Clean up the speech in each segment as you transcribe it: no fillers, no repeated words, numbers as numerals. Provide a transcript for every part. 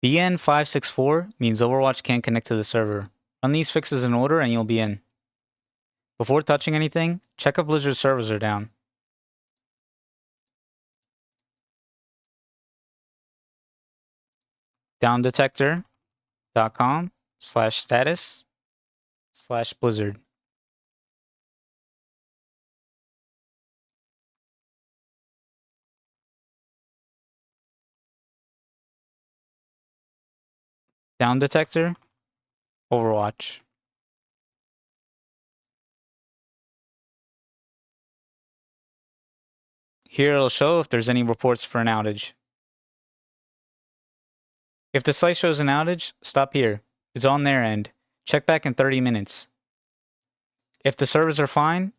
BN-564 means Overwatch can't connect to the server. Run these fixes in order and you'll be in. Before touching anything, check if Blizzard's servers are down. downdetector.com/status/Blizzard. Down detector, Overwatch. Here it'll show if there's any reports for an outage. If the site shows an outage, stop here. It's on their end. Check back in 30 minutes. If the servers are fine,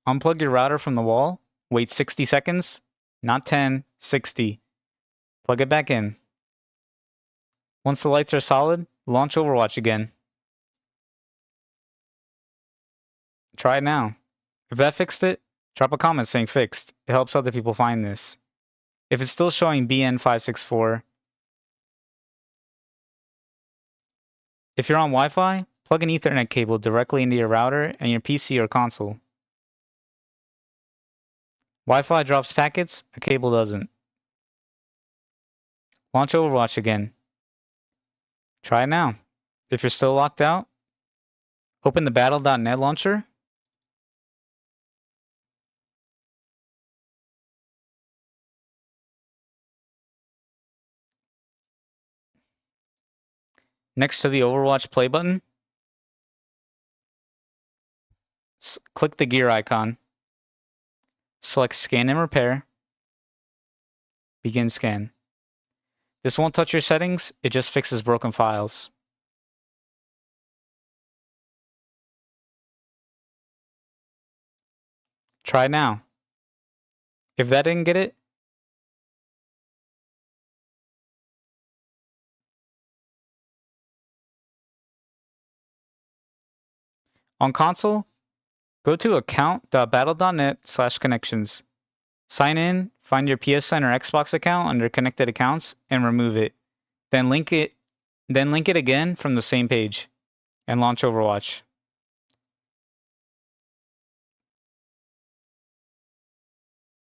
unplug your router from the wall, wait 60 seconds, not 10, 60. Plug it back in. Once the lights are solid, launch Overwatch again. Try it now. If that fixed it, drop a comment saying fixed. It helps other people find this. If it's still showing BN-564, if you're on Wi-Fi, plug an Ethernet cable directly into your router and your PC or console. Wi-Fi drops packets, a cable doesn't. Launch Overwatch again. Try it now. If you're still locked out, open the battle.net launcher. Next to the Overwatch play button, click the gear icon. Select Scan and Repair. Begin scan. This won't touch your settings, it just fixes broken files. Try now. If that didn't get it, on console, go to account.battle.net/connections. Sign in, find your PSN or Xbox account under connected accounts, and remove it. Then link it again from the same page, and launch Overwatch.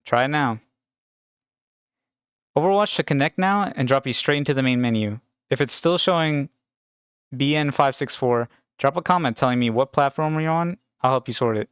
Try it now. Overwatch should connect now and drop you straight into the main menu. If it's still showing BN-564, drop a comment telling me what platform you're on. I'll help you sort it.